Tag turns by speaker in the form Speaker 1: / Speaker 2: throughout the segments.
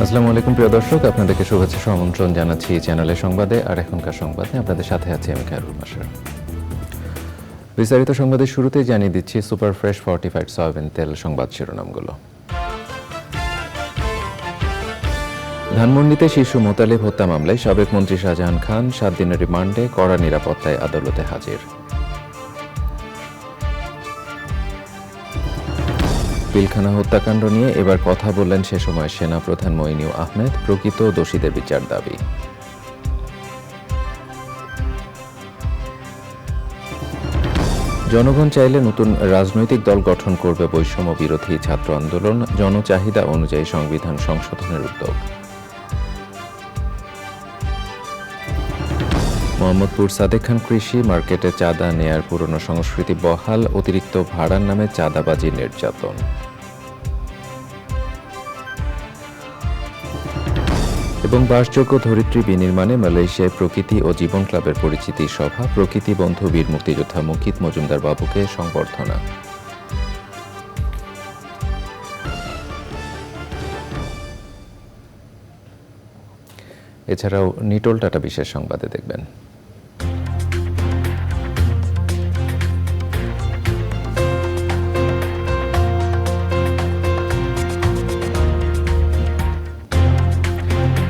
Speaker 1: আসসালামু আলাইকুম প্রিয় দর্শক, আপনাদেরকে শুভেচ্ছা আমন্ত্রণ জানাচ্ছি চ্যানেলের সংবাদে। আর এখনকার সংবাদে আপনাদের সাথে আছি আমি খায়রুল মাশার। বিস্তারিত সংবাদের শুরুতেই জানিয়ে দিচ্ছি সুপার ফ্রেশ ফর্টিফাইড সয়াবিন তেল সংবাদ শিরোনামগুলো। ধানমন্ডিতে শিশু মোতালেব হত্যা মামলায় সাবেক মন্ত্রী শাহজাহান খান 7 দিনের রিমান্ডে, কড়া নিরাপত্তায় আদালতে হাজির। পিলখানা হত্যাকাণ্ড নিয়ে এবার কথা বললেন সে সময় সেনাপ্রধান মঈনুল আহমেদ, প্রকৃত দোষীদের বিচার দাবি। জনগণ চাইলে নতুন রাজনৈতিক দল গঠন করবে বৈষম্য বিরোধী ছাত্র আন্দোলন, জনচাহিদা অনুযায়ী সংবিধান সংশোধনের উদ্যোগ। মোহাম্মদপুর সাদেক খান কৃষি মার্কেটে চাঁদা নেয়ার পুরনো সংস্কৃতি বহাল, অতিরিক্ত ভাড়ার নামে চাঁদাবাজি নির্যাতন। এবং বাসযোগ্য ধরিত্রী বিনির্মাণে মালয়েশিয়ায় প্রকৃতি ও জীবন ক্লাবের পরিচিতি সভা, প্রকৃতি বন্ধু বীর মুক্তিযোদ্ধা মুকিত মজুমদার বাবুকে সংবর্ধনা। এছাড়াও নিটোল টাটা বিশেষ সংবাদে দেখবেন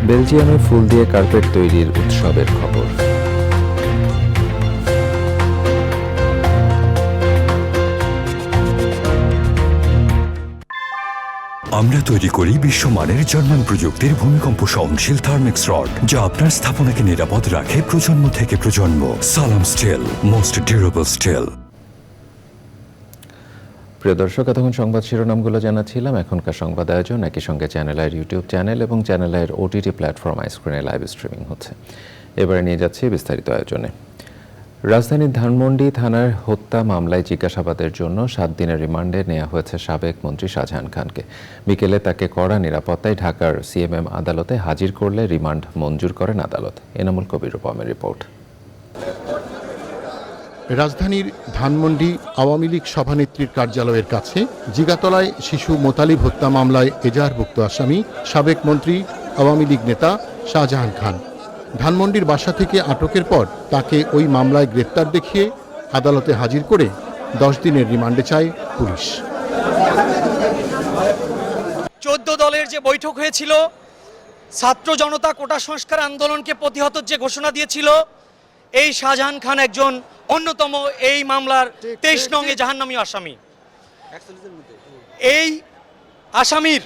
Speaker 1: বেলজিয়ামে ফুল দিয়ে কার্পেট তৈরির উৎসবের খবর।
Speaker 2: আমরা তৈরি করি বিশ্বমানের জার্মান প্রযুক্তির ভূমিকম্প সহনশীল থার্মিক্স রড, যা আপনার স্থাপনাকে নিরাপদ রাখে প্রজন্ম থেকে প্রজন্ম। সালাম স্টিল, মোস্ট ডিউরেবল স্টিল।
Speaker 1: প্রিয় দর্শক, এতক্ষণ সংবাদ শিরোনামগুলো জানাচ্ছিলাম। এখনকার সংবাদ আয়োজন একই সঙ্গে চ্যানেল আইয়ের ইউটিউব চ্যানেল এবং চ্যানেল আইয়ের ওটিটি প্ল্যাটফর্ম আইস্ক্রিনে লাইভ স্ট্রিমিং হচ্ছে। এবারে নিয়ে যাচ্ছি বিস্তারিত আয়োজনে। রাজধানীর ধানমন্ডি থানার হত্যা মামলায় জিজ্ঞাসাবাদের জন্য 7 দিনের রিমান্ডে নেওয়া হয়েছে সাবেক মন্ত্রী শাহজাহান খানকে। বিকেলে তাকে কড়া নিরাপত্তায় ঢাকার সিএমএম আদালতে হাজির করলে রিমান্ড মঞ্জুর করেন আদালত। এনামুল কবির রূপমের রিপোর্ট।
Speaker 3: রাজধানীর ধানমন্ডি আওয়ামী লীগ সভানেত্রীর কার্যালয়ের কাছে জিগাতলায় শিশু মোতালিব হত্যা মামলায় এজাহারভুক্ত আসামি সাবেক মন্ত্রী আওয়ামী লীগ নেতা শাহজাহান খান। ধানমন্ডির বাসা থেকে আটকের পর তাকে ওই মামলায় গ্রেপ্তার দেখিয়ে আদালতে হাজির করে 10 দিনের রিমান্ডে চায় পুলিশ।
Speaker 4: 14 দলের যে বৈঠক হয়েছিল, ছাত্র জনতা কোটা সংস্কার আন্দোলনকে প্রতিহত যে ঘোষণা দিয়েছিল, এই শাহজাহান খান একজন অন্যতম এই মামলার 23 নং জাহান্নামী আসামি। এই আসামির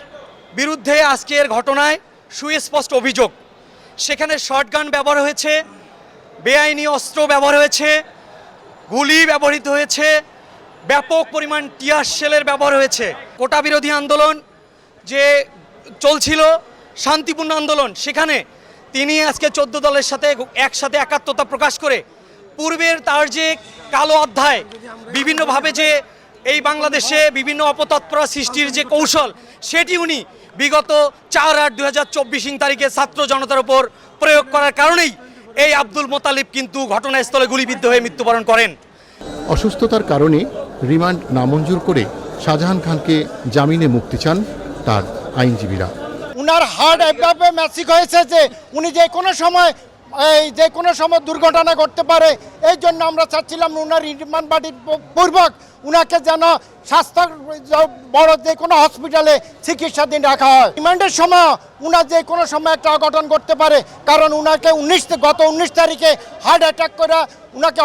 Speaker 4: বিরুদ্ধে আজকের ঘটনায় সুস্পষ্ট অভিযোগ। সেখানে শটগান ব্যবহার হয়েছে, বেআইনি অস্ত্র ব্যবহার হয়েছে, গুলি ব্যবহৃত হয়েছে, ব্যাপক পরিমাণ টিয়ার শেলের ব্যবহার হয়েছে। কোটা বিরোধী আন্দোলন যে চলছিল, শান্তিপূর্ণ আন্দোলন, সেখানে তিনি আজকে 14 দলের সাথে একসাথে একাত্মতা প্রকাশ করে পূর্বের তার যে কালো অধ্যায়, বিভিন্নভাবে যে এই বাংলাদেশে বিভিন্ন অপতৎপরা সৃষ্টির যে কৌশল, সেটি উনি বিগত 4/8/2024 তারিখে ছাত্র জনতার উপর প্রয়োগ করার কারণেই এই আব্দুল মোতালিব কিন্তু ঘটনাস্থলে গুলিবিদ্ধ হয়ে মৃত্যুবরণ করেন।
Speaker 3: অসুস্থতার কারণে রিমান্ড নামঞ্জুর করে শাহজাহান খানকে জামিনে মুক্তি চান তার আইনজীবীরা।
Speaker 5: উনার হার্ট এভাবে ম্যাসিক হয়েছে যে উনি যে কোনো সময় দুর্ঘটনা ঘটতে পারে। এই জন্য আমরা চাচ্ছিলাম উনার রিমান্ড বাড়ির পূর্বক উনাকে যেন স্বাস্থ্য বড় যে কোনো হসপিটালে চিকিৎসাধীন রাখা হয়। রিমান্ডের সময় উনার যে কোনো সময় একটা অঘটন ঘটতে পারে, কারণ উনাকে গত 19 তারিখে হার্ট অ্যাটাক করে উনাকে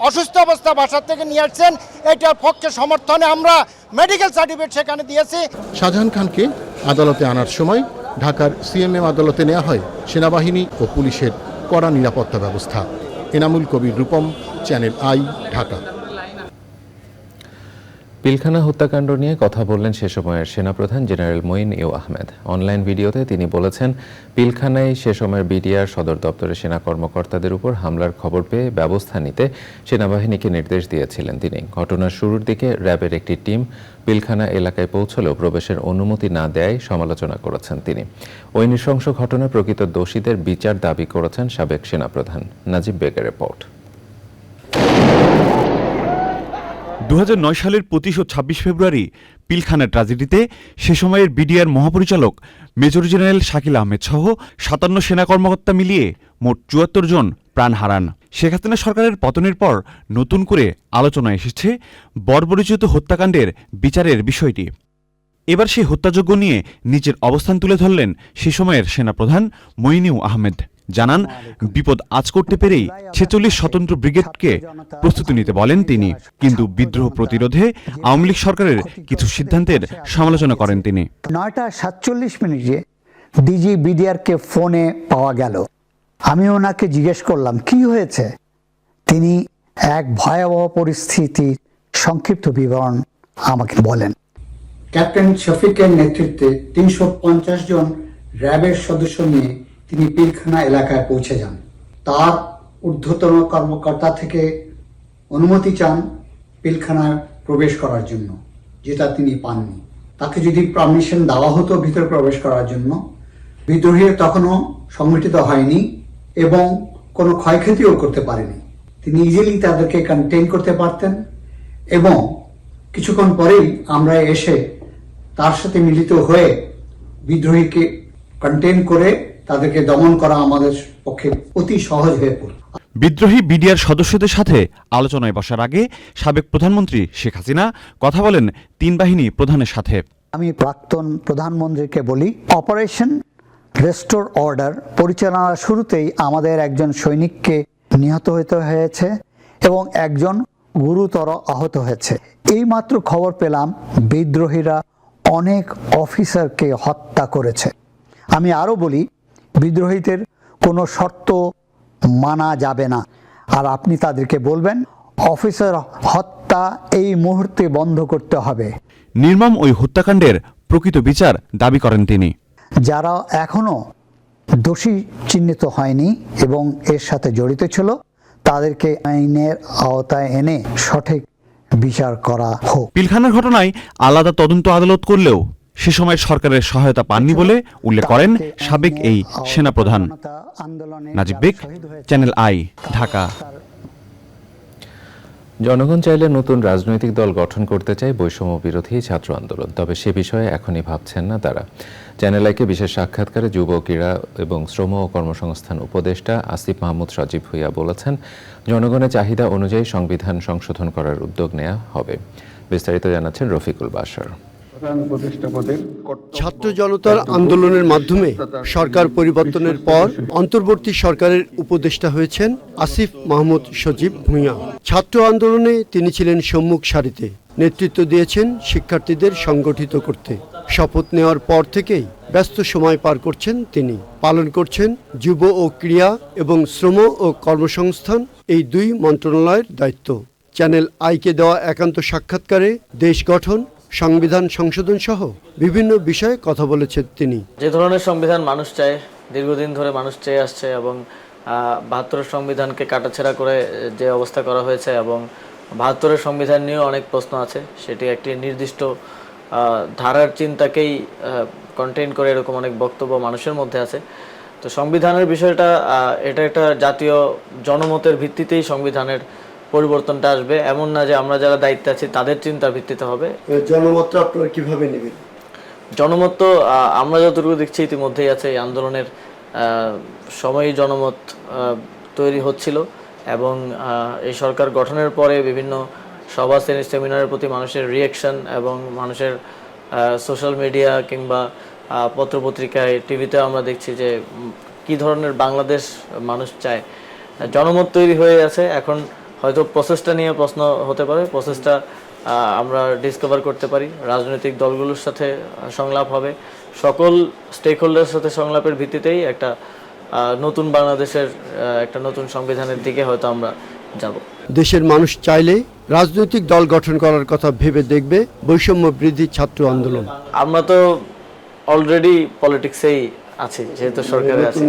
Speaker 5: অসুস্থ অবস্থা বাসা থেকে নিয়ে আসছেন। এটার পক্ষে সমর্থনে আমরা মেডিকেল সার্টিফিকেট সেখানে দিয়েছি।
Speaker 3: শাহজাহান খানকে আদালতে আনার সময় ঢাকার সিএমএম আদালতে নেওয়া হয় সেনাবাহিনী ও পুলিশের কড়া নিরাপত্তা ব্যবস্থা। Enamul Kabir Rupam, channel I, Dhaka.
Speaker 1: পিলখানা হত্যাকাণ্ড নিয়ে কথা বললেন সে সময়ের সেনাপ্রধান জেনারেল মঈনুল আহমেদ। অনলাইন ভিডিওতে তিনি বলেছেন, পিলখানায় সে সময়ের বিডিআর সদর দপ্তরের সেনা কর্মকর্তাদের উপর হামলার খবর পেয়ে ব্যবস্থা নিতে সেনাবাহিনীকে নির্দেশ দিয়েছিলেন তিনি। ঘটনার শুরুর দিকে র্যাবের একটি টিম পিলখানা এলাকায় পৌঁছলেও প্রবেশের অনুমতি না দেয়ায় সমালোচনা করেছেন তিনি। ওই নৃশংস ঘটনায় প্রকৃত দোষীদের বিচার দাবি করেছেন সাবেক সেনাপ্রধান। নাজিব বেগের রিপোর্ট।
Speaker 6: 2009 সালের 25 ও 26 ফেব্রুয়ারি পিলখানার ট্র্যাজেডিতে সে সময়ের বিডিআর মহাপরিচালক মেজর জেনারেল শাকিল আহমেদ সহ ৫৭ সেনা কর্মকর্তা মিলিয়ে মোট ৭৪ জন প্রাণ হারান। শেখ হাসিনা সরকারের পতনের পর নতুন করে আলোচনায় এসেছে বর্বরোচিত হত্যাকাণ্ডের বিচারের বিষয়টি। এবার সেই হত্যাযজ্ঞ নিয়ে নিজের অবস্থান তুলে ধরলেন সে সময়ের সেনাপ্রধান মইনু আহমেদ। জানান, বিপদ আঁচ করতে পেরেই ৪৬ স্বতন্ত্র ব্রিগেডকে প্রস্তুতি নিতে বলেন তিনি, কিন্তু বিদ্রোহ প্রতিরোধে আওয়ামী লীগ সরকারের কিছু সিদ্ধান্তের সমালোচনা করেন তিনি।
Speaker 7: ৯:৪৭ ডিজি বিডিআরকে ফোনে পাওয়া গেল। আমি ওনাকে জিজ্ঞেস করলাম কি হয়েছে। তিনি এক ভয়াবহ পরিস্থিতির সংক্ষিপ্ত বিবরণ আমাকে বলেন। ক্যাপ্টেন শফিকের নেতৃত্বে ৩৫০ জন র্যাবের সদস্য নিয়ে তিনি পিলখানা এলাকায় পৌঁছে যান। তার ঊর্ধ্বতন কর্মকর্তা থেকে অনুমতি চান পিলখানায় প্রবেশ করার জন্য, যেটা তিনি পাননি। তাকে যদি পারমিশন দেওয়া হতো ভিতরে প্রবেশ করার জন্য, বিদ্রোহী তখনও সংগঠিত হয়নি এবং কোনো ক্ষয়ক্ষতিও করতে পারেনি। তিনি ইজিলি তাদেরকে কন্টেইন করতে পারতেন এবং কিছুক্ষণ পরেই আমরা এসে তার সাথে মিলিত হয়ে বিদ্রোহীকে কন্টেইন করে তাদেরকে দমন করা আমাদের পক্ষে অতি সহজ হয়ে পড়ল।
Speaker 6: বিদ্রোহী বিডিআর সদস্যদের সাথে আলোচনায় বসার আগে সাবেক প্রধানমন্ত্রী শেখ হাসিনা কথা বলেন ৩ বাহিনী প্রধানের সাথে।
Speaker 7: আমি প্রাক্তন প্রধানমন্ত্রীকে বলি, অপারেশন রেস্টোর অর্ডার পরিচালনার শুরুতেই আমাদের একজন সৈনিককে নিহত হতে হয়েছে এবং একজন গুরুতর আহত হয়েছে। এইমাত্র খবর পেলাম বিদ্রোহীরা অনেক অফিসারকে হত্যা করেছে। আমি আরও বলি, বিদ্রোহীদের কোনো শর্ত মানা যাবে না, আর আপনি তাদেরকে বলবেন অফিসার হত্যা এই মুহূর্তে বন্ধ করতে হবে।
Speaker 6: নির্মম ওই হত্যাকাণ্ডের প্রকৃত বিচার দাবি করেন তিনি।
Speaker 7: যারা এখনো দোষী চিহ্নিত হয়নি এবং এর সাথে জড়িত ছিল, তাদেরকে আইনের আওতায় এনে সঠিক বিচার করা হোক।
Speaker 6: পিলখানার ঘটনায় আলাদা তদন্ত আদালত করলেও সে সময় সরকারের সহায়তা পাননি বলে উল্লেখ করেন সাবেক এই সেনাপ্রধান। নাজিব বেগ, চ্যানেল আই, ঢাকা।
Speaker 1: জনগণ চাইলে নতুন রাজনৈতিক দল গঠন করতে চায় বৈষম্য বিরোধী ছাত্র আন্দোলন, তবে সে বিষয়ে এখনই ভাবছেন না তারা। চ্যানেল আইকে বিশেষ সাক্ষাৎকারে যুব, ক্রীড়া এবং শ্রম ও কর্মসংস্থান উপদেষ্টা আসিফ মাহমুদ সজীব ভুঁইয়া বলেছেন, জনগণের চাহিদা অনুযায়ী সংবিধান সংশোধন করার উদ্যোগ নেওয়া হবে। বিস্তারিত জানাচ্ছেন রফিকুল বাশার।
Speaker 8: ছাত্র জনতার আন্দোলনের মাধ্যমে সরকার পরিবর্তনের পর অন্তর্বর্তী সরকারের উপদেষ্টা হয়েছেন আসিফ মাহমুদ সজীব ভুঁইয়া। ছাত্র আন্দোলনে তিনি ছিলেন সম্মুখ সারিতে, নেতৃত্ব দিয়েছেন শিক্ষার্থীদের সংগঠিত করতে। শপথ নেওয়ার পর থেকেই ব্যস্ত সময় পার করছেন তিনি। পালন করছেন যুব ও ক্রীড়া এবং শ্রম ও কর্মসংস্থান এই 2 মন্ত্রণালয়ের দায়িত্ব। চ্যানেল আইকে দেওয়া একান্ত সাক্ষাৎকারে দেশ গঠন, সংবিধান সংশোধন সহ বিভিন্ন বিষয়ে কথা বলেছেন তিনি।
Speaker 9: যে ধরনের সংবিধান মানুষ চায়, দীর্ঘদিন ধরে মানুষ চেয়ে আসছে এবং ৭২ সংবিধানকে কাটাছেঁড়া করে যে অবস্থা করা হয়েছে এবং ৭২ সংবিধান নিয়েও অনেক প্রশ্ন আছে, সেটি একটি নির্দিষ্ট ধারার চিন্তাকেই কন্টেইন করে এরকম অনেক বক্তব্য মানুষের মধ্যে আছে। তো সংবিধানের বিষয়টা এটা একটা জাতীয় জনমতের ভিত্তিতেই সংবিধানের পরিবর্তনটা আসবে, এমন না যে আমরা যারা দায়িত্বে আছি তাদের চিন্তার ভিত্তিতে হবে।
Speaker 8: জনমতটা আপনারা কিভাবে নেবেন?
Speaker 9: জনমত তো আমরা যতটুকু দেখছি ইতিমধ্যেই আছে। এই আন্দোলনের সময়ই জনমত তৈরি হচ্ছিল এবং এই সরকার গঠনের পরে বিভিন্ন সভা সেমিনারের প্রতি মানুষের রিয়াকশন এবং মানুষের সোশ্যাল মিডিয়া কিংবা পত্রপত্রিকায়, টিভিতে আমরা দেখছি যে কি ধরনের বাংলাদেশ মানুষ চায়। জনমত তৈরি হয়ে আছে। এখন হয়তো প্রসেসটা নিয়ে প্রশ্ন হতে পারে, প্রসেসটা আমরা ডিসকভার করতে পারি। রাজনৈতিক দলগুলোর সাথে সংলাপ হবে, সকল স্টেক হোল্ডারের সাথে সংলাপের ভিত্তিতেই একটা নতুন বাংলাদেশের একটা নতুন সংবিধানের দিকে হয়তো আমরা যাব।
Speaker 8: দেশের মানুষ চাইলে রাজনৈতিক দল গঠন করার কথা ভেবে দেখবে বৈষম্য বৃদ্ধি ছাত্র আন্দোলন।
Speaker 9: আমরা তো অলরেডি পলিটিক্সেই আছি, যেহেতু সরকারে আছে।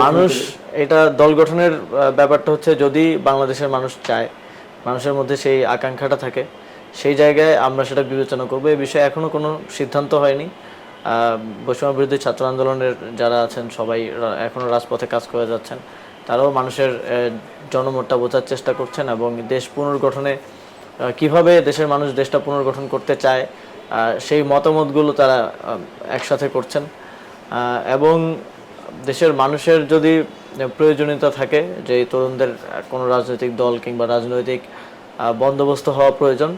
Speaker 9: মানুষ এটা দল গঠনের ব্যাপারটা হচ্ছে যদি বাংলাদেশের মানুষ চায়, মানুষের মধ্যে সেই আকাঙ্ক্ষাটা থাকে, সেই জায়গায় আমরা সেটা বিবেচনা করবো। এই বিষয়ে এখনো কোনো সিদ্ধান্ত হয়নি। বৈষম্য বিরোধী ছাত্র আন্দোলনের যারা আছেন সবাই এখনো রাজপথে কাজ করে যাচ্ছেন, তারাও মানুষের জনমতটা বোঝার চেষ্টা করছেন এবং দেশ পুনর্গঠনে কিভাবে দেশের মানুষ দেশটা পুনর্গঠন করতে চায় সেই মতামতগুলো তারা একসাথে করছেন এবং দেশের মানুষের যদি প্রয়োজনীয়তা থাকে যে তরুণদের কোনো রাজনৈতিক দল কিংবা রাজনৈতিক বন্দোবস্ত হওয়া প্রয়োজন,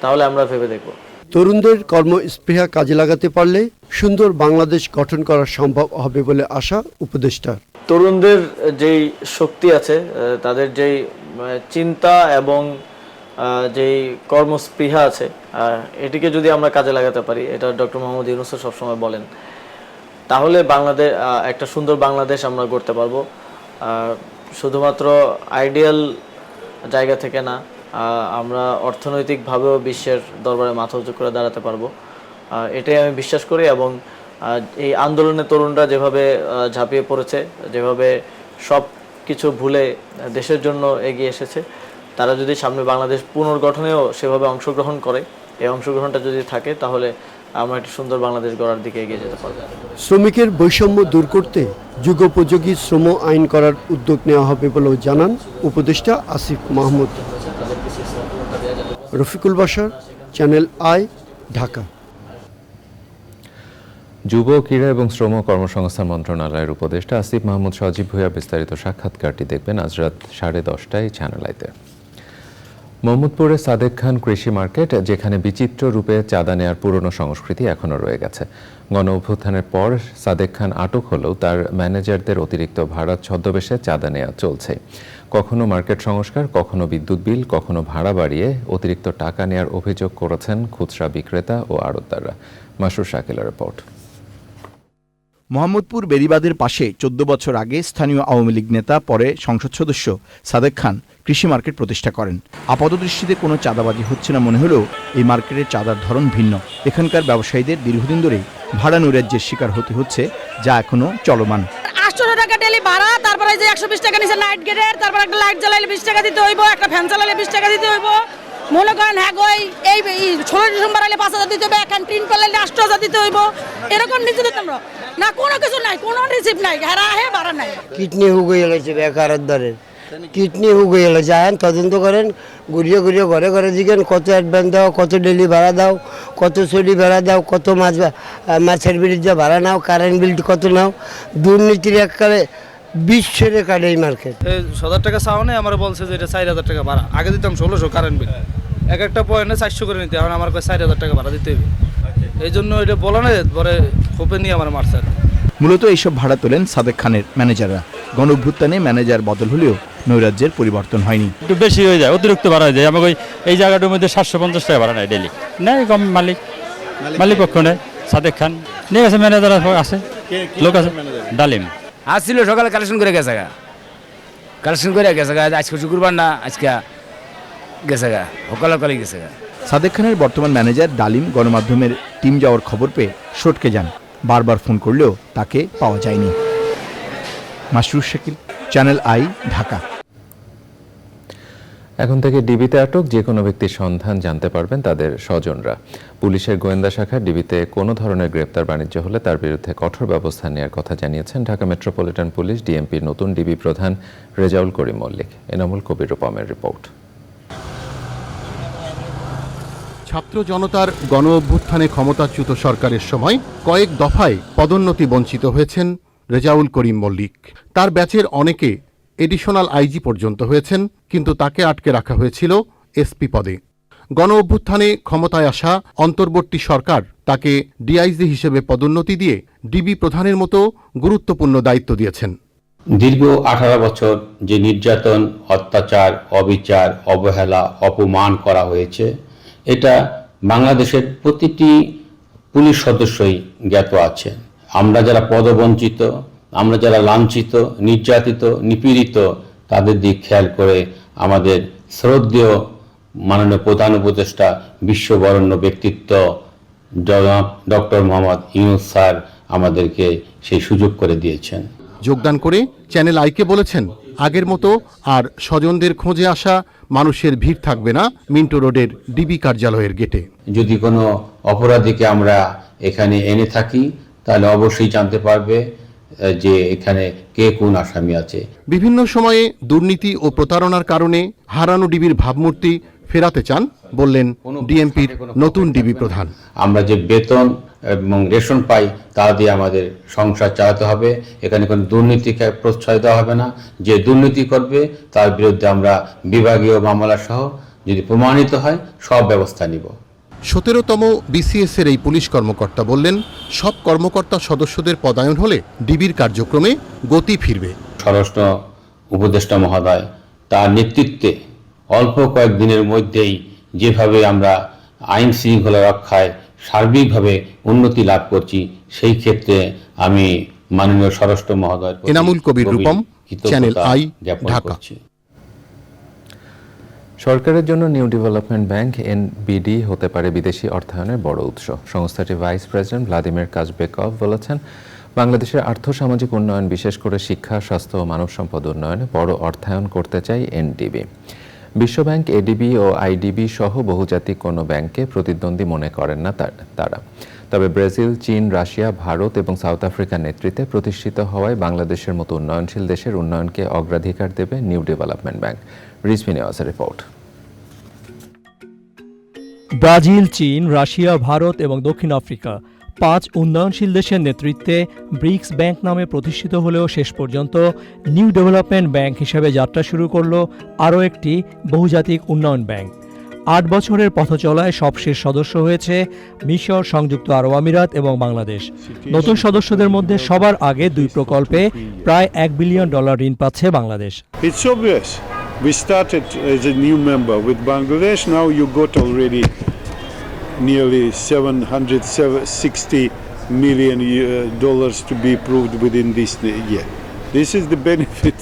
Speaker 9: তাহলে আমরা ভেবে দেখব।
Speaker 8: তরুণদের কর্মস্পৃহা কাজে লাগাতে পারলে সুন্দর বাংলাদেশ গঠন করা সম্ভব হবে বলে আশা উপদেষ্টার।
Speaker 9: তরুণদের যেই শক্তি আছে, তাদের যেই চিন্তা এবং যেই কর্মস্পৃহা আছে, এটিকে যদি আমরা কাজে লাগাতে পারি, এটা ডক্টর মোহাম্মদ ইউনূস সবসময় বলেন, তাহলে বাংলাদেশ একটা সুন্দর বাংলাদেশ আমরা গড়তে পারবো। শুধুমাত্র আইডিয়াল জায়গা থেকে না, আমরা অর্থনৈতিকভাবেও বিশ্বের দরবারে মাথা উঁচু করে দাঁড়াতে পারবো, এটাই আমি বিশ্বাস করি। এবং এই আন্দোলনে তরুণরা যেভাবে ঝাঁপিয়ে পড়েছে, যেভাবে সব কিছু ভুলে দেশের জন্য এগিয়ে এসেছে, তারা যদি সামনে বাংলাদেশ পুনর্গঠনেও সেভাবে অংশগ্রহণ করে, এই অংশগ্রহণটা যদি থাকে, তাহলে আমরা একটি সুন্দর বাংলাদেশ গড়ার দিকে এগিয়ে যেতে পারবো।
Speaker 8: শ্রমিকের বৈষম্য দূর করতে যুগোপযোগী শ্রম আইন করার উদ্যোগ নেওয়া হবে বলেও জানান উপদেষ্টা আসিফ মাহমুদ। Rafiqul Bashar, channel I, Dhaka.
Speaker 1: যুব, ক্রীড়া এবং শ্রম কর্মসংস্থান মন্ত্রণালয়ের উপদেষ্টা আসিফ মাহমুদ সজীব ভূঁইয়া বিস্তারিত সাক্ষাৎকারটি দেখবেন আজ রাত 10:30 চ্যানেল আইতে। মোহাম্মদপুরের সাদেক খান কৃষি মার্কেট, যেখানে বিচিত্র রূপে চাঁদা নেয়ার পুরনো সংস্কৃতি এখনও রয়ে গেছে। গণ অভ্যুত্থানের পর সাদেক খান আটক হলেও তার ম্যানেজারদের অতিরিক্ত ভাড়া ছদ্মবেশে চাঁদা নেওয়া চলছে। কখনো মার্কেট সংস্কার, কখনো বিদ্যুৎ বিল, কখনো ভাড়া বাড়িয়ে অতিরিক্ত টাকা নেয়ার অভিযোগ করেছেন খুচরা বিক্রেতা ও আড়তদাররা। মাসুর শাকিলের রিপোর্ট।
Speaker 10: মোহাম্মদপুর বেড়িবাঁধের পাশে 14 বছর আগে স্থানীয় আওয়ামী লীগ নেতা, পরে সংসদ সদস্য সাদেক খান কৃষি মার্কেট প্রতিষ্ঠা করেন। আপাতদৃষ্টিতে কোনো চাঁদাবাজি হচ্ছে না মনে হলেও এই মার্কেটের চাঁদার ধরন ভিন্ন। এখানকার ব্যবসায়ীদের দীর্ঘদিন ধরেই ভাড়া নৈরাজ্যের শিকার হতে হচ্ছে, যা এখনো চলমান।
Speaker 11: 800 টাকা ডেলি ভাড়া, তারপরে যে 120 টাকা নিচে নাইট গেটের, তারপর একটা লাইট জ্বালাইলে 20 টাকা দিতে হইব, একটা ফ্যান চালাইলে 20 টাকা দিতে হইব। মনে করেন হ্যাঁ গই এই 16 ডিসেম্বর আইলে 5000 দিতে হবে, এখন প্রিন্ট করলে 8000 দিতে হইব। এরকম নিচে দিতাম না, কোনো কিছু নাই, কোনো রিসিপ্ট নাই, হারা হে ভাড়া নাই।
Speaker 12: কিডনি হু গিয়ে গেছে বেকারের দরে, কিডনি হু গিয়ে গেছে। আইন তদন্ত করেন, ঘুরিয়ে ঘুরিয়ে ঘরে ঘরে জিজ্ঞেন কত অ্যাডভান্স দাও, কত ডেলি ভাড়া দাও, কত সডি ভাড়া দাও, কত মাছের বিরুদ্ধে ভাড়া নাও, কারেন্ট বিল কত নাও। দুর্নীতির এককালে বিশ্বের কাটে এই মার্কেট।
Speaker 13: 1000 টাকা চাওয়া নেই, আমার বলছে যে এটা 4000 টাকা ভাড়া। আগে দিতাম 1600 কারেন্ট বিল, এক একটা পয়েন্টে 400 করে নিতে, এখন আমার 4000 টাকা ভাড়া দিতে হবে। এই জন্য এটা বলা নেই, পরে খোপে নিয়ে আমার মারছে।
Speaker 10: মূলত এইসব ভাড়া তোলেন সাদেক খানের ম্যানেজাররা। গণ অভ্যুত্থানে ম্যানেজার বদল হলেও নৈরাজ্যের পরিবর্তন হয়নি।
Speaker 14: একটু বেশি হয়ে যায়, অতিরিক্ত ভাড়া হয়ে যায়। আমাকে এই জায়গাটার মধ্যে 750 টাকা ভাড়া নেয় ডেলি। নেয় কম মালিক পক্ষ নেয়, সাদেক খান নিয়ে গেছে, ম্যানেজার আছে, লোক আছে। ডালিম
Speaker 15: আসছিল সকালে কালেকশন করে গেছে, আজকে শুক্রবার না, আজকে গেছে সকালে গেছে।
Speaker 10: সাদেক খানের বর্তমান ম্যানেজার ডালিম গণমাধ্যমের টিম যাওয়ার খবর পেয়ে সটকে যান। বারবার ফোন করলেও তাকে পাওয়া যায়নি। Masrur Shakil, channel I, Dhaka.
Speaker 1: এখন থেকে ডিবিতে আটক যে কোনো ব্যক্তির সন্ধান জানতে পারবেন তাদের স্বজনরা। পুলিশের গোয়েন্দা শাখা ডিবিতে কোনো ধরনের গ্রেপ্তার বাণিজ্য হলে তার বিরুদ্ধে কঠোর ব্যবস্থা নেওয়ার কথা জানিয়েছেন ঢাকা মেট্রোপলিটন পুলিশ ডিএমপির নতুন ডিবি প্রধান রেজাউল করিম মল্লিক। এনামুল কবির রূপমের রিপোর্ট।
Speaker 3: ছাত্র জনতার গণ অভ্যুত্থানে ক্ষমতাচ্যুত সরকারের সময় কয়েক দফায় পদোন্নতি বঞ্চিত হয়েছেন রেজাউল করিম মল্লিক। তার ব্যাচের অনেকে এডিশনাল আইজি পর্যন্ত হয়েছেন, কিন্তু তাকে আটকে রাখা হয়েছিল এসপি পদে। গণ অভ্যুত্থানে ক্ষমতায় আসা অন্তর্বর্তী সরকার তাকে ডিআইজি হিসেবে পদোন্নতি দিয়ে ডিবি প্রধানের মতো গুরুত্বপূর্ণ দায়িত্ব দিয়েছেন।
Speaker 16: দীর্ঘ 18 বছর যে নির্যাতন, অত্যাচার, অবিচার, অবহেলা, অপমান করা হয়েছে, এটা বাংলাদেশের প্রতিটি পুলিশ সদস্যই জ্ঞাত আছে। আমরা যারা পদবঞ্চিত, আমরা যারা লাঞ্ছিত, নির্যাতিত, নিপীড়িত, তাদের দিক খেয়াল করে আমাদের শ্রদ্ধেয় মাননীয় প্রধান উপদেষ্টা, বিশ্ববরেণ্য ব্যক্তিত্ব ডক্টর মোহাম্মদ ইউনূস স্যার আমাদেরকে সেই সুযোগ করে দিয়েছেন।
Speaker 3: যোগদান করে চ্যানেল আইকে বলেছেন, আগের মতো আর স্বজনদের খোঁজে আসা মানুষের ভিড় থাকবে না মিন্টো রোডের ডিবি কার্যালয়ের গেটে।
Speaker 16: যদি কোনো অপরাধীকে আমরা এখানে এনে থাকি, তাহলে অবশ্যই জানতে পারবে যে এখানে কে কোন আসামি আছে।
Speaker 3: বিভিন্ন সময়ে দুর্নীতি ও প্রতারণার কারণে হারানো ডিবির ভাবমূর্তি ফেরাতে চান বললেন ডিএমপির নতুন ডিবি প্রধান।
Speaker 16: আমরা যে বেতন এবং রেশন পাই তা দিয়ে আমাদের সংসার চালাতে হবে। এখানে কোনো দুর্নীতিকে প্রশ্রয় দেওয়া হবে না। যে দুর্নীতি করবে তার বিরুদ্ধে আমরা বিভাগীয় মামলা সহ যদি প্রমাণিত হয় সব ব্যবস্থা নিব।
Speaker 3: 17তম বিসিএস এর এই পুলিশ কর্মকর্তা বললেন, সব কর্মকর্তা সদস্যদের পদায়ন হলে ডিবির কার্যক্রমে গতি ফিরবে।
Speaker 16: স্বরাষ্ট্র উপদেষ্টা মহোদয় তার নেতৃত্বে অল্প কয়েকদিনের মধ্যেই যেভাবে আমরা আইন শৃঙ্খলা রক্ষায় সার্বিকভাবে উন্নতি লাভ করছি, সেই ক্ষেত্রে আমি মাননীয় স্বরাষ্ট্র মহোদয়ের প্রতি
Speaker 3: এনামুল কবির রূপম, চ্যানেল আই,
Speaker 16: জ্ঞাপন
Speaker 3: ঢাকা।
Speaker 16: করছি।
Speaker 1: সরকারের জন্য নিউ ডেভেলপমেন্ট ব্যাংক এনবিডি হতে পারে বিদেশি অর্থায়নের বড় উৎস। সংস্থাটির ভাইস প্রেসিডেন্ট ভ্লাদিমির কাজবেকভ বলেছেন, বাংলাদেশের আর্থসামাজিক উন্নয়ন, বিশেষ করে শিক্ষা, স্বাস্থ্য ও মানব সম্পদ উন্নয়নে বড় অর্থায়ন করতে চায় এনডিবি। বিশ্বব্যাংক, এডিবি ও আইডিবি সহ বহুজাতিক কোনো ব্যাংককে প্রতিদ্বন্দ্বী মনে করেন না তারা। তবে ব্রাজিল, চীন, রাশিয়া, ভারত এবং সাউথ আফ্রিকার নেতৃত্বে প্রতিষ্ঠিত হওয়ায় বাংলাদেশের মতো উন্নয়নশীল দেশের উন্নয়নকে অগ্রাধিকার দেবে নিউ ডেভেলপমেন্ট ব্যাংক। রিজভি নেওয়াজের রিপোর্ট।
Speaker 17: ব্রাজিল, চীন, রাশিয়া, ভারত এবং দক্ষিণ আফ্রিকা 5 উন্নয়নশীল দেশের নেতৃত্বে ব্রিক্স ব্যাংক নামে প্রতিষ্ঠিত হলেও শেষ পর্যন্ত নিউ ডেভেলপমেন্ট ব্যাংক হিসেবে যাত্রা শুরু করল আরও একটি বহুজাতিক উন্নয়ন ব্যাংক। 8 বছরের পথচলায় সবশেষ সদস্য হয়েছে মিশর, সংযুক্ত আরব আমিরাত এবং বাংলাদেশ। নতুন সদস্যদের মধ্যে সবার আগে 2 প্রকল্পে প্রায় $1 বিলিয়ন ঋণ পাচ্ছে Bangladesh.
Speaker 18: It's obvious. We started as a new member with Bangladesh. Now you got already nearly $760 million to be approved within this year. This is the benefit.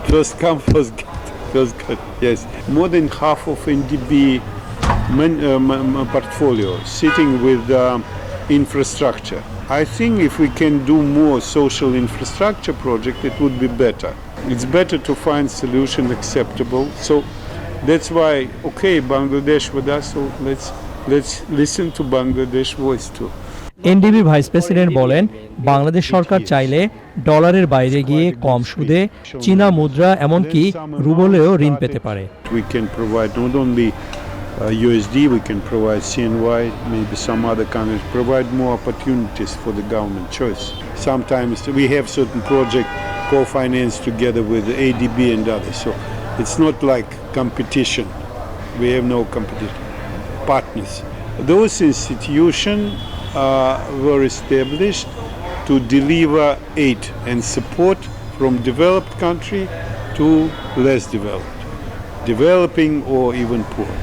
Speaker 18: First come, first get. First get. Yes, more than half of NDB portfolio sitting with infrastructure. I think if we can do more social infrastructure project, it would be better. It's better to find solution acceptable. So that's why, okay, Bangladesh with us, so let's listen to Bangladesh voice too.
Speaker 17: NDB vice president বলেন, বাংলাদেশ সরকার চাইলে ডলারের বাইরে গিয়ে কম সুদে চীনা মুদ্রা এমনকি রুবলেও ঋণ পেতে পারে।
Speaker 18: We can provide not only USD, we can provide CNY, maybe some other countries, provide more opportunities for the government choice. Sometimes we have certain project co-financed together with ADB and others, so it's not like competition. We have no competition. Partners. Those institutions were established to deliver aid and support from developed country to less developed, developing or even poor.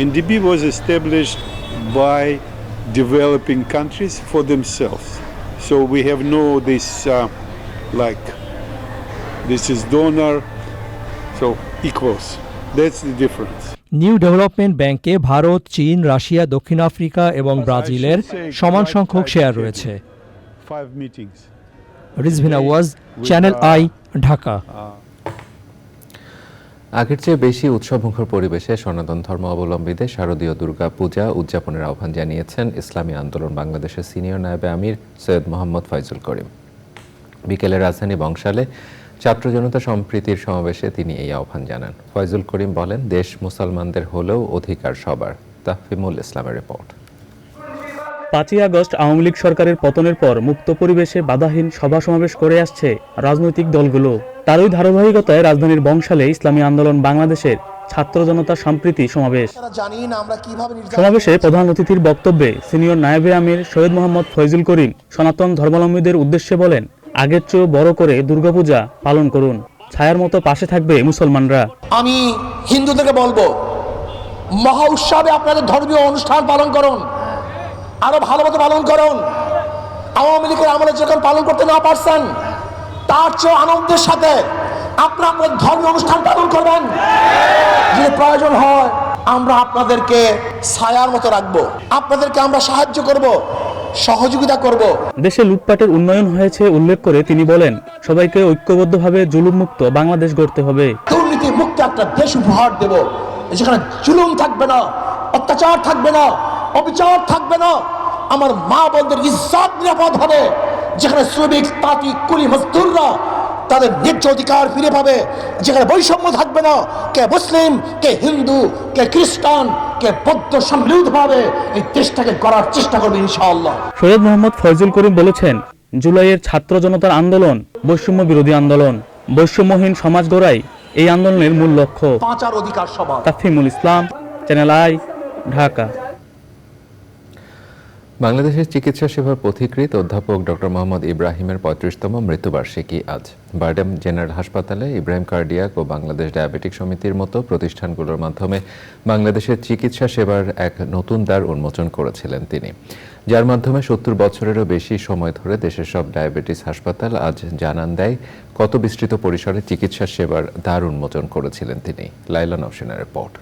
Speaker 18: NDB was established by developing countries for themselves. So we have no this like this is donor, so equals. That's the difference.
Speaker 17: New development ব্যাংকে ভারত, চীন, Russia, দক্ষিণ Africa এবং ব্রাজিলের সমান সংখ্যক share রয়েছে। Rizvi Newaz, Channel I, Dhaka.
Speaker 1: আগের চেয়ে বেশি উৎসবমুখর পরিবেশে সনাতন ধর্ম অবলম্বীদের শারদীয় দুর্গা পূজা উদযাপনের আহ্বান জানিয়েছেন ইসলামী আন্দোলন বাংলাদেশের সিনিয়র নায়েবে আমির সৈয়দ মোহাম্মদ ফয়জুল করিম। বিকেলে রাজধানী বংশালে ছাত্র জনতা সম্প্রীতির সমাবেশে তিনি এই আহ্বান জানান। ফয়জুল করিম বলেন, দেশ মুসলমানদের হলেও অধিকার সবার। তাফহিমুল ইসলামের রিপোর্ট।
Speaker 19: 5 আগস্ট আওয়ামী লীগ সরকারের পতনের পর মুক্ত পরিবেশে বাধাহীন সভা সমাবেশ করে আসছে রাজনৈতিক দলগুলো। তারই ধারাবাহিকতায় রাজধানীর বংশালে ইসলামী আন্দোলন বাংলাদেশের ছাত্র জনতা সম্প্রীতি সমাবেশ। সমাবেশে প্রধান অতিথির বক্তব্যে সিনিয়র নায়েবে আমির সৈয়দ মোহাম্মদ ফয়জুল করিম সনাতন ধর্মাবলম্বীদের উদ্দেশ্যে বলেন, আগের চেয়েও বড় করে দুর্গাপূজা পালন করুন, ছায়ার মতো পাশে থাকবে মুসলমানরা।
Speaker 20: আমি হিন্দুদেরকে বলবো, মহা উৎসবে আপনাদের ধর্মীয় অনুষ্ঠান পালন করুন, আরো ভালো মতো পালন করুন। আওয়ামী লীগের আমলে যখন পালন করতে না পারছেন, তার চেয়ে আনন্দের সাথে আপনারা আপনাদের ধর্মীয় অনুষ্ঠান পালন করবেন। যদি প্রয়োজন হয় আমরা আপনাদেরকে ছায়ার মতো রাখবো, আপনাদেরকে আমরা সাহায্য করব, সহযোগিতা করব।
Speaker 19: দেশে লুটপাটের উন্নয়ন হয়েছে উল্লেখ করে তিনি বলেন, সবাইকে ঐক্যবদ্ধভাবে জুলুম মুক্ত বাংলাদেশ গড়তে হবে।
Speaker 20: দুর্নীতি মুক্ত একটা দেশ উপহার দেব, যেখানে জুলুম থাকবে না, অত্যাচার থাকবে না, অবিচার থাকবে না, আমার মা বোনদের ইজ্জত নিরাপদ হবে, যেখানে শ্রমিক, তাঁতি, কুলি, মজদুররা তাদের ন্যায্য অধিকার ফিরে পাবে, যেখানে বৈষম্য থাকবে না, কে মুসলিম, কে হিন্দু, কে খ্রিস্টান, কে বৌদ্ধ সম্মিলিতভাবে এই দেশটাকে করার চেষ্টা করবে ইনশাআল্লাহ।
Speaker 19: সৈয়দ মোহাম্মদ ফয়জুল করিম বলেছেন, জুলাইয়ের ছাত্র জনতার আন্দোলন বৈষম্য বিরোধী আন্দোলন, বৈষম্যহীন সমাজ গড়াই এই আন্দোলনের মূল লক্ষ্য।
Speaker 20: পাঁচার অধিকার সভা।
Speaker 19: তাফহিমুল ইসলাম, চ্যানেল আই, ঢাকা।
Speaker 1: বাংলাদেশের চিকিৎসা সেবার পথিকৃৎ অধ্যাপক ডক্টর মোহাম্মদ ইব্রাহিমের 35তম মৃত্যুবার্ষিকী আজ। বারডেম জেনারেল হাসপাতালে ইব্রাহিম কার্ডিয়াক ও বাংলাদেশ ডায়াবেটিক সমিতির মতো প্রতিষ্ঠানগুলোর মাধ্যমে বাংলাদেশের চিকিৎসা সেবার এক নতুন দ্বার উন্মোচন করেছিলেন তিনি, যার মাধ্যমে 70 বছরেরও বেশি সময় ধরে দেশের সব ডায়াবেটিস হাসপাতাল আজ জানান দেয় কত বিস্তৃত পরিসরে চিকিৎসা সেবার দ্বার উন্মোচন করেছিলেন তিনি। লাইলা নওশিনের রিপোর্ট।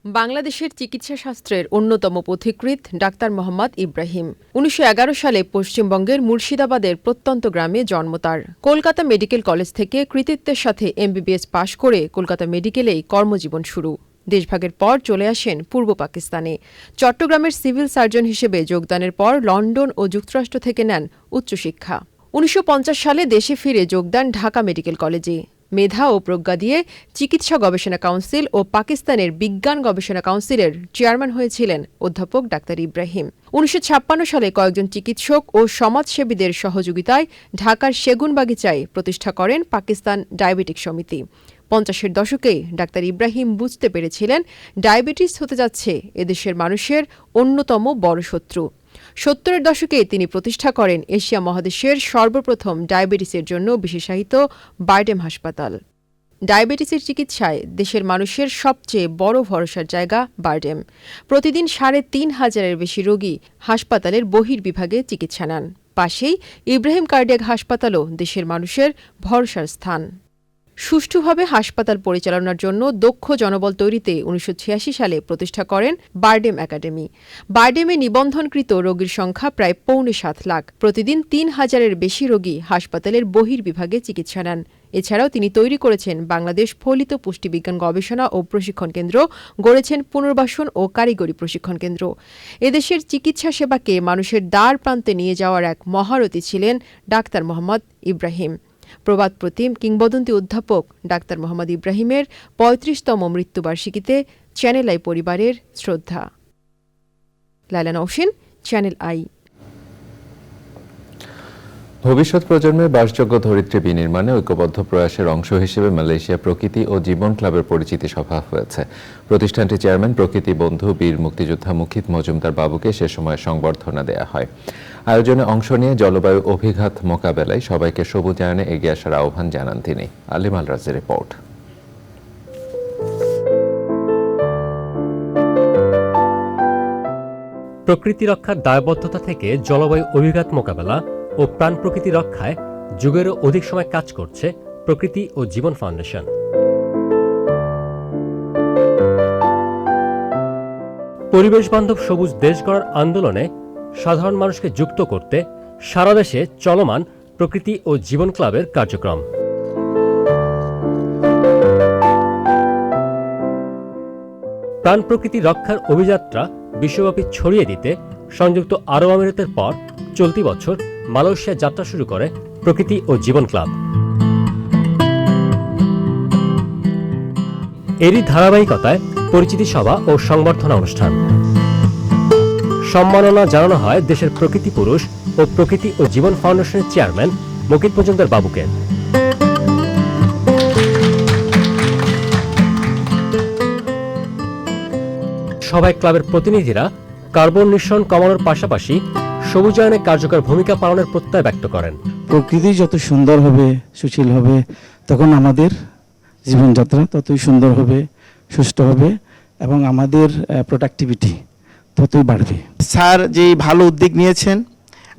Speaker 21: বাংলাদেশের চিকিৎসা শাস্ত্রের অন্যতম পথিকৃৎ ডাক্তার মোহাম্মদ ইব্রাহিম 1911 সালে পশ্চিমবঙ্গের মুর্শিদাবাদের প্রত্যন্ত গ্রামে জন্ম তার। কলকাতা মেডিকেল কলেজ থেকে কৃতিত্বের সাথে MBBS পাশ করে কলকাতা মেডিকেলেই কর্মজীবন শুরু। দেশভাগের পর চলে আসেন পূর্ব পাকিস্তানে। চট্টগ্রামের সিভিল সার্জন হিসেবে যোগদানের পর লন্ডন ও যুক্তরাষ্ট্র থেকে নেন উচ্চশিক্ষা। 1950 সালে দেশে ফিরে যোগদান ঢাকা মেডিকেল কলেজে। মেধা ও প্রজ্ঞা দিয়ে চিকিৎসা গবেষণা কাউন্সিল ও পাকিস্তানের বিজ্ঞান গবেষণা কাউন্সিলের চেয়ারম্যান হয়েছিলেন অধ্যাপক ডাক্তার ইব্রাহিম। 1956 সালে কয়েকজন চিকিৎসক ও সমাজসেবীদের সহযোগিতায় ঢাকার সেগুনবাগিচায় প্রতিষ্ঠা করেন পাকিস্তান ডায়াবেটিক সমিতি। 50-এর দশকে ডাক্তার ইব্রাহিম বুঝতে পেরেছিলেন ডায়াবেটিস হতে যাচ্ছে এদেশের মানুষের অন্যতম বড় শত্রু। 70-এর দশকে তিনি প্রতিষ্ঠা করেন এশিয়া মহাদেশের সর্বপ্রথম ডায়াবেটিসের জন্য বিশেষায়িত বারডেম হাসপাতাল। ডায়াবেটিসের চিকিৎসায় দেশের মানুষের সবচেয়ে বড় ভরসার জায়গা বারডেম। প্রতিদিন 3,500-এর বেশি রোগী হাসপাতালের বহির্বিভাগে চিকিৎসা নেন। পাশেই ইব্রাহিম কার্ডিয়াক হাসপাতালও দেশের মানুষের ভরসার স্থান। সুষ্ঠুভাবে হাসপাতাল পরিচালনার জন্য দক্ষ জনবল তৈরিতে 1986 সালে প্রতিষ্ঠা করেন বারডেম একাডেমি। বারডেমে নিবন্ধনকৃত রোগীর সংখ্যা প্রায় 7.25 লাখ। প্রতিদিন 3,000-এর বেশি রোগী হাসপাতালের বহির্বিভাগে চিকিৎসা নেন। এছাড়াও তিনি তৈরি করেছেন বাংলাদেশ ফলিত পুষ্টিবিজ্ঞান গবেষণা ও প্রশিক্ষণ কেন্দ্র, গড়েছেন পুনর্বাসন ও কারিগরি প্রশিক্ষণ কেন্দ্র। এদেশের চিকিৎসা সেবাকে মানুষের দ্বার প্রান্তে নিয়ে যাওয়ার এক মহারথী ছিলেন ডাক্তার মোহাম্মদ ইব্রাহিম। প্রবাদ প্রতিম কিংবদন্তি অধ্যাপক ডাক্তার মোহাম্মদ ইব্রাহিমের 35তম মৃত্যুবার্ষিকীতে চ্যানেল আই পরিবারের শ্রদ্ধা। লাইলা নওশিন, চ্যানেল আই।
Speaker 1: ভবিষ্যৎ প্রজন্মের বাসযোগ্য ধরিত্রী বিনির্মাণে ঐক্যবদ্ধ প্রয়াসের অংশ হিসেবে মালয়েশিয়া প্রকৃতি ও জীবন ক্লাবের পরিচিতি সভা হয়েছে। প্রতিষ্ঠানটির চেয়ারম্যান প্রকৃতি বন্ধু বীর মুক্তিযোদ্ধা মুখিত মজুমদার বাবুকে সে সময় সংবর্ধনা দেয়া হয়। আয়োজনে অংশ নিয়ে জলবায়ু অভিঘাত মোকাবেলায় সবাইকে সবুজায়নে এগিয়ে আসার আহ্বান জানান তিনি। আলিম আল রাজের রিপোর্ট।
Speaker 22: প্রকৃতি রক্ষার দায়বদ্ধতা থেকে জলবায়ু অভিঘাত মোকাবেলা ও প্রাণ প্রকৃতি রক্ষায় যুগেরও অধিক সময় কাজ করছে প্রকৃতি ও জীবন ফাউন্ডেশন। পরিবেশ বান্ধব সবুজ দেশ গড়ার আন্দোলনে সাধারণ মানুষকে যুক্ত করতে সারা দেশে চলমান প্রকৃতি ও জীবন ক্লাবের কার্যক্রম। প্রাণ প্রকৃতি রক্ষার অভিযাত্রা বিশ্বব্যাপী ছড়িয়ে দিতে সংযুক্ত আরব আমিরাতের পর চলতি বছর মালয়েশিয়া যাত্রা শুরু করে প্রকৃতি ও জীবন ক্লাব। এরই ধারাবাহিকতায় পরিচিতি সভা ও সংবর্ধনা অনুষ্ঠান। সম্মাননা জানানো হয় দেশের প্রকৃতি পুরুষ ও প্রকৃতি ও জীবন ফাউন্ডেশনের চেয়ারম্যান মুকিত মজুমদার বাবুকে। সভায় ক্লাবের প্রতিনিধিরা কার্বন নিঃসরণ কমানোর পাশাপাশি সবুজায়নে কার্যকর ভূমিকা পালনের প্রত্যয় ব্যক্ত করেন।
Speaker 23: প্রকৃতি যত সুন্দর হবে, সুশীল হবে, তখন আমাদের জীবনযাত্রা ততই সুন্দর হবে, সুষ্ঠু হবে এবং আমাদের প্রোডাক্টিভিটি ততই বাড়বে।
Speaker 24: স্যার যে ভালো উদ্যোগ নিয়েছেন,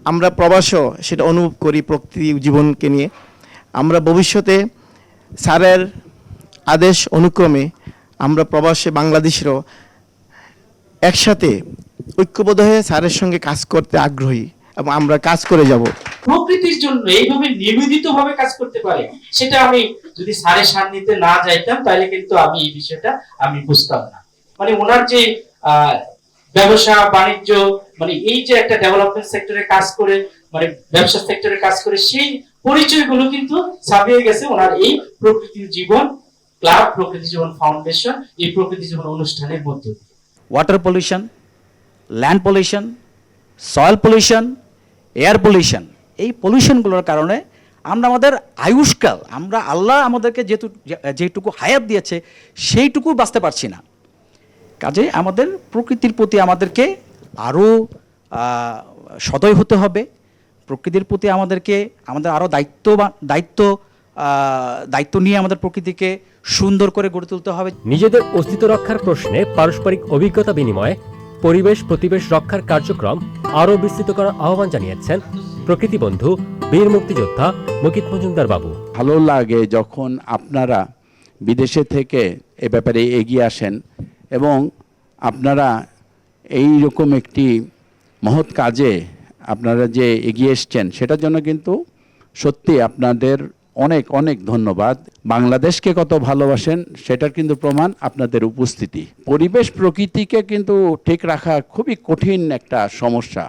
Speaker 24: আমরা প্রবাসও সেটা অনুভব করি প্রকৃতি জীবনকে নিয়ে। আমরা ভবিষ্যতে স্যারের আদেশ অনুক্রমে আমরা প্রবাসে বাংলাদেশেরও একসাথে ঐক্যবদ্ধ হয়ে স্যারের সঙ্গে কাজ করতে আগ্রহী এবং আমরা কাজ করে যাব।
Speaker 25: প্রকৃতির জন্য এইভাবে নিবেদিতভাবে কাজ করতে পারে, সেটা আমি যদি স্যারের সান্নিধ্যে না যাইতাম তাহলে কিন্তু আমি এই বিষয়টা আমি বুঝতাম না। মানে ওনার যে ব্যবসা বাণিজ্য, মানে এই যে একটা ডেভেলপমেন্ট সেক্টরে কাজ করে, মানে ব্যবসা সেক্টরে কাজ করে, সেই পরিচয়গুলো কিন্তু ছাপিয়ে গেছে ওনার এই প্রকৃতির জীবন ক্লাব, প্রকৃতি জীবন ফাউন্ডেশন, এই প্রকৃতি জীবন অনুষ্ঠানের মধ্যে।
Speaker 2: Water pollution, land pollution, soil pollution, air pollution, এই পলিউশনগুলোর কারণে আমরা আমাদের আয়ুষ্কাল, আমরা আল্লাহ আমাদেরকে যেটুকু হায়াত দিয়েছে সেইটুকু বাঁচতে পারছি না। কাজে আমাদের প্রকৃতির প্রতি আমাদেরকে আরও সদয় হতে হবে। প্রকৃতির প্রতি আমাদের আরও দায়িত্ব নিয়ে আমাদের প্রকৃতিকে সুন্দর করে গড়ে তুলতে হবে।
Speaker 22: নিজেদের অস্তিত্ব রক্ষার প্রশ্নে পারস্পরিক অভিজ্ঞতা বিনিময়ে পরিবেশ প্রতিবেশ রক্ষার কার্যক্রম আরও বিস্তৃত করার আহ্বান জানিয়েছেন প্রকৃতি বন্ধু বীর মুক্তিযোদ্ধা মুকিত মজুমদার বাবু।
Speaker 4: ভালো লাগে যখন আপনারা বিদেশে থেকে এ ব্যাপারে এগিয়ে আসেন এবং আপনারা এই রকম একটি মহৎ কাজে আপনারা যে এগিয়ে এসছেন সেটার জন্য কিন্তু সত্যি আপনাদের অনেক অনেক ধন্যবাদ। বাংলাদেশকে কত ভালোবাসেন সেটার কিন্তু প্রমাণ আপনাদের উপস্থিতি। পরিবেশ প্রকৃতিকে কিন্তু ঠিক রাখা খুবই কঠিন একটা সমস্যা।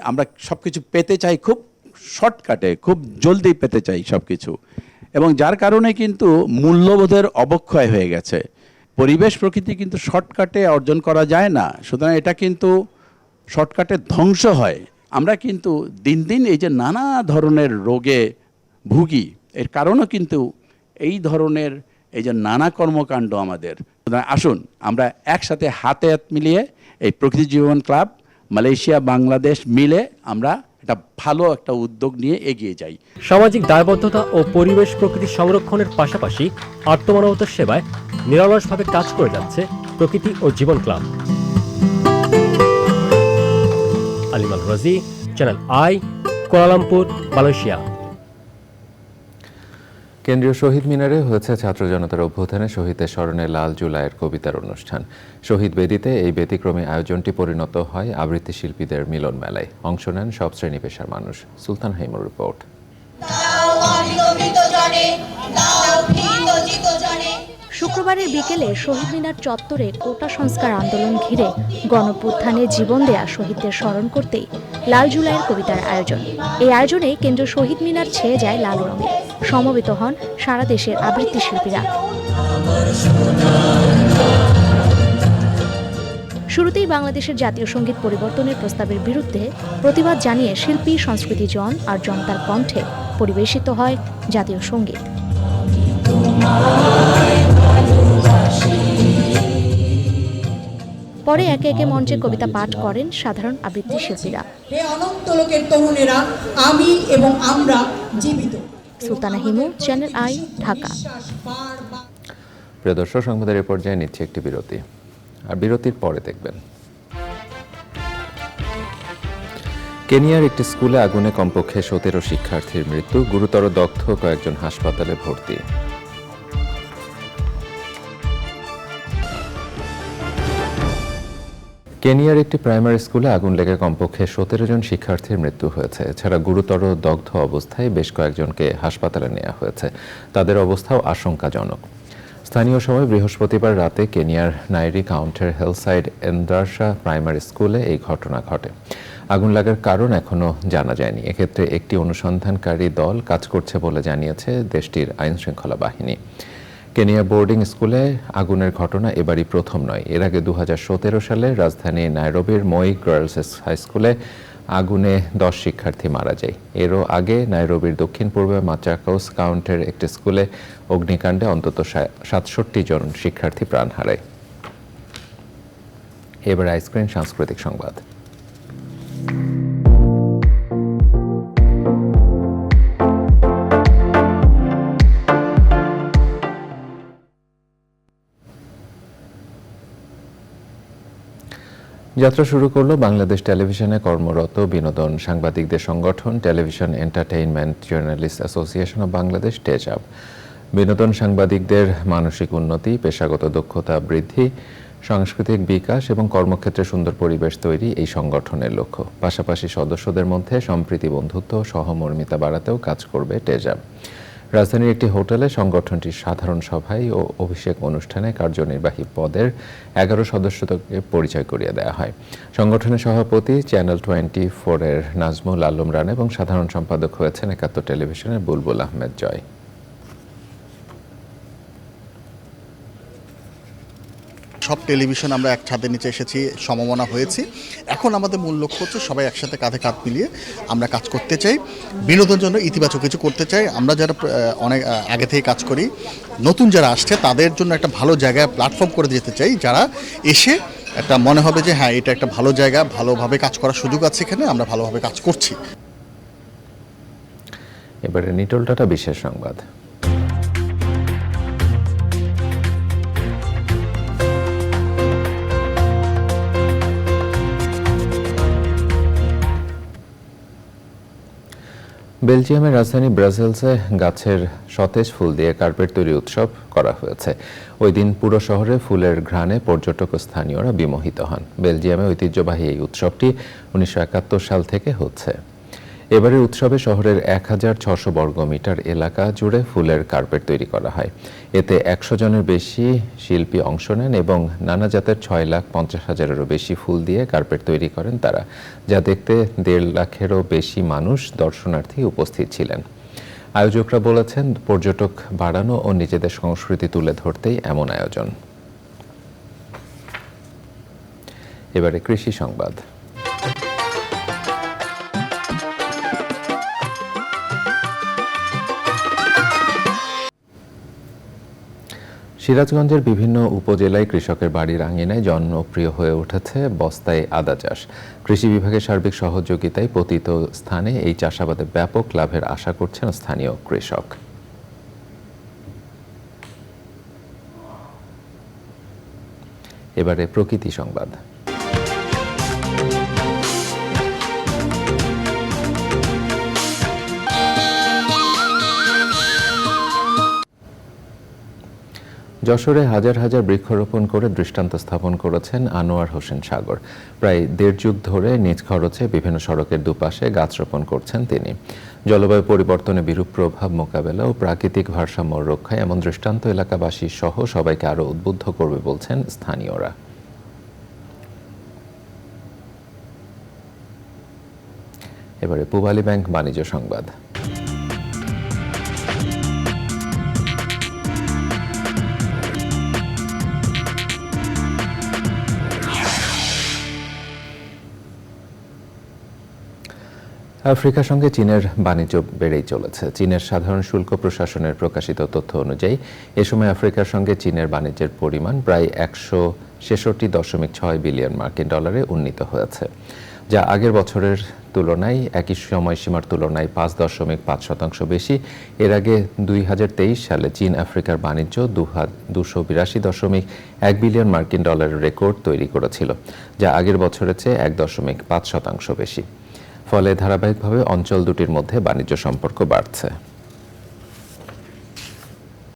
Speaker 4: আমরা সব কিছু পেতে চাই খুব শর্টকাটে, খুব জলদি পেতে চাই সব কিছু, এবং যার কারণে কিন্তু মূল্যবোধের অবক্ষয় হয়ে গেছে। পরিবেশ প্রকৃতি কিন্তু শর্টকাটে অর্জন করা যায় না, সুতরাং এটা কিন্তু শর্টকাটে ধ্বংস হয়। আমরা কিন্তু দিন দিন এই যে নানা ধরনের রোগে ভুগি, এর কারণও কিন্তু এই ধরনের এই যে নানা কর্মকাণ্ড আমাদের। আসুন আমরা একসাথে হাতে হাত মিলিয়ে এই প্রকৃতি জীবন ক্লাব, মালয়েশিয়া, বাংলাদেশ মিলে আমরা একটা ভালো একটা উদ্যোগ নিয়ে এগিয়ে যাই।
Speaker 22: সামাজিক দায়বদ্ধতা ও পরিবেশ প্রকৃতি সংরক্ষণের পাশাপাশি আত্মমানবতার সেবায় নিরলসভাবে কাজ করে যাচ্ছে প্রকৃতি ও জীবন ক্লাব। আলিমাল রাজি, চ্যানেল আই, কুয়ালালামপুর, মালয়েশিয়া।
Speaker 1: কেন্দ্রীয় শহীদ মিনারে হয়েছে ছাত্র জনতার অভ্যুত্থানে শহীদদের স্মরণে লাল জুলাইয়ের কবিতার অনুষ্ঠান। শহীদ বেদিতে এই ব্যতিক্রমী আয়োজনটি পরিণত হয় আবৃত্তি শিল্পীদের মিলন মেলায়। অংশ নেন সব শ্রেণী পেশার মানুষ। সুলতান হাইমুর রিপোর্ট।
Speaker 5: শুক্রবারের বিকেলে শহীদ মিনার চত্বরে কোটা সংস্কার আন্দোলন ঘিরে গণঅভ্যুত্থানে জীবন দেয়া শহীদদের স্মরণ করতেই লাল জুলাইয়ের কবিতার আয়োজন। এই আয়োজনে কেন্দ্রীয় শহীদ মিনার ছেয়ে যায় লাল রঙে। সমবেত হন সারা দেশের আবৃত্তি শিল্পীরা। শুরুতেই বাংলাদেশের জাতীয় সঙ্গীত পরিবর্তনের প্রস্তাবের বিরুদ্ধে প্রতিবাদ জানিয়ে শিল্পী, সংস্কৃতি জন আর জনতার কণ্ঠে পরিবেশিত হয় জাতীয় সঙ্গীত। পরে একে একে মঞ্চে কবিতা পাঠ করেন সাধারণ আবৃত্তি শিল্পীরা।
Speaker 6: হে অনন্ত লোকের তরুণেরা, আমি এবং আমরা জীবিত।
Speaker 5: Sultana Himu, channel I, Dhaka.
Speaker 1: প্রিয় দর্শক, সংবাদের এই পর্যায়ে নিচ্ছে একটি বিরতি, আর বিরতির পরে দেখবেন কেনিয়ার একটি স্কুলে আগুনে কমপক্ষে 17 শিক্ষার্থীর মৃত্যু, গুরুতর দগ্ধ কয়েকজন হাসপাতালে ভর্তি। কেনিয়ার একটি প্রাইমারি স্কুলে আগুন লেগে কমপক্ষে 17 জন শিক্ষার্থীর মৃত্যু হয়েছে। এছাড়া গুরুতর দগ্ধ অবস্থায় বেশ কয়েকজনকে হাসপাতালে নেওয়া হয়েছে। তাদের অবস্থাও আশঙ্কাজনক। স্থানীয় সময় বৃহস্পতিবার রাতে কেনিয়ার নাইরি কাউন্টির হেলসাইড এন্দারসা প্রাইমারি স্কুলে এই ঘটনা ঘটে। আগুন লাগার কারণ এখনও জানা যায়নি। এক্ষেত্রে একটি অনুসন্ধানকারী দল কাজ করছে বলে জানিয়েছে দেশটির আইনশৃঙ্খলা বাহিনী। কেনিয়া বোর্ডিং স্কুলে আগুনের ঘটনা এবারই প্রথম নয়। এর আগে 2017 সালে রাজধানী নাইরোবির মই গার্লস হাই স্কুলে আগুনে 10 শিক্ষার্থী মারা যায়। এরও আগে নাইরোবির দক্ষিণ পূর্বে মাচাকোস কাউন্টির একটি স্কুলে অগ্নিকাণ্ডে অন্তত 67 জন শিক্ষার্থী প্রাণ হারায়। এবার আইসক্রিন সাংস্কৃতিক সংবাদ। যাত্রা শুরু করলো বাংলাদেশ টেলিভিশনে কর্মরত বিনোদন সাংবাদিকদের সংগঠন television entertainment journalist association of Bangladesh, টেজআব। বিনোদন সাংবাদিকদের মানসিক উন্নতি, পেশাগত দক্ষতা বৃদ্ধি, সাংস্কৃতিক বিকাশ এবং কর্মক্ষেত্রে সুন্দর পরিবেশ তৈরি এই সংগঠনের লক্ষ্য। পাশাপাশি সদস্যদের মধ্যে সম্প্রীতি, বন্ধুত্ব, সহমর্মিতা বাড়াতেও কাজ করবে টেজআব। রাজধানীর একটি হোটেলে সংগঠনটির সাধারণ সভায় ও অভিষেক অনুষ্ঠানে কার্যনির্বাহী পদের 11 সদস্যকে পরিচয় করিয়ে দেওয়া হয়। সংগঠনের সভাপতি চ্যানেল 24-এর নাজমুল আলম রানা এবং সাধারণ সম্পাদক হয়েছেন 71 টেলিভিশনের বুলবুল আহমেদ জয়।
Speaker 7: সব টেলিভিশন আমরা এক ছাদের নিচে এসেছি, সমমনা হয়েছি। এখন আমাদের মূল লক্ষ্য হচ্ছে সবাই একসাথে কাঁধে কাঁধ মিলিয়ে আমরা কাজ করতে চাই, বিনোদনের জন্য ইতিবাচক কিছু করতে চাই। আমরা যারা অনেক আগে থেকে কাজ করি, নতুন যারা আসছে তাদের জন্য একটা ভালো জায়গায় প্ল্যাটফর্ম করে যেতে চাই, যারা এসে একটা মনে হবে যে হ্যাঁ এটা একটা ভালো জায়গা, ভালোভাবে কাজ করার সুযোগ আছে এখানে, আমরা ভালোভাবে কাজ করছি।
Speaker 1: এবারে নিটল টাটা বিশেষ সংবাদ। বেলজিয়ামের রাজধানী ব্রাসেলসে গাছের সতেজ ফুল দিয়ে কার্পেট তৈরি উৎসব করা হয়েছে। ওই দিন পুরো শহরে ফুলের ঘ্রাণে পর্যটক ও স্থানীয়রা বিমোহিত হন। বেলজিয়ামে ঐতিহ্যবাহী এই উৎসবটি 1971 সাল থেকে হচ্ছে। এবারের উৎসবে শহরের 1600 বর্গমিটার এলাকা জুড়ে ফুলের কার্পেট তৈরি করা হয়। এতে 100 জনের বেশি শিল্পী অংশ নেন এবং নানা জাতের 6,50,000-এরও বেশি ফুল দিয়ে কার্পেট তৈরি করেন তারা, যা দেখতে 1.5 লাখেরও বেশি মানুষ দর্শনার্থী উপস্থিত ছিলেন। আয়োজকরা বলেছেন, পর্যটক বাড়ানো ও নিজেদের সংস্কৃতি তুলে ধরতেই এমন আয়োজন। এবারে কৃষি সংবাদ। সিরাজগঞ্জের বিভিন্ন উপজেলায় কৃষকের বাড়ির আঙিনায় জনপ্রিয় হয়ে উঠেছে বস্তায় আদা চাষ। কৃষি বিভাগের সার্বিক সহযোগিতায় পতিত স্থানে এই চাষাবাদে ব্যাপক লাভের আশা করছেন স্থানীয় কৃষক। এবারে প্রকৃতি সংবাদ। যশোরে হাজার হাজার বৃক্ষরোপণ করে দৃষ্টান্ত স্থাপন করেছেন আনোয়ার হোসেন সাগর। প্রায় 1.5 যুগ ধরে নিজ খরচে বিভিন্ন সড়কের দুপাশে গাছ রোপণ করছেন তিনি। জলবায়ু পরিবর্তনে বিরূপ প্রভাব মোকাবেলা ও প্রাকৃতিক ভারসাম্য রক্ষায় এমন দৃষ্টান্ত এলাকাবাসী সহ সবাইকে আরও উদ্বুদ্ধ করবে বলছেন স্থানীয়রা। এবারে পূবালী ব্যাংক বাণিজ্য সংবাদ। আফ্রিকার সঙ্গে চীনের বাণিজ্য বেড়েই চলেছে। চীনের সাধারণ শুল্ক প্রশাসনের প্রকাশিত তথ্য অনুযায়ী এ সময় আফ্রিকার সঙ্গে চীনের বাণিজ্যের পরিমাণ প্রায় 166.6 বিলিয়ন মার্কিন ডলারে উন্নীত হয়েছে, যা আগের বছরের তুলনায় একই সময়সীমার তুলনায় 5.5% বেশি। এর আগে 2023 সালে চীন আফ্রিকার বাণিজ্য 282.1 বিলিয়ন মার্কিন ডলারের রেকর্ড তৈরি করেছিল, যা আগের বছরের চেয়ে 1.5% বেশি। ফলে ধারাবাহিকভাবে অঞ্চল দুটির মধ্যে বাণিজ্য সম্পর্ক বাড়ছে।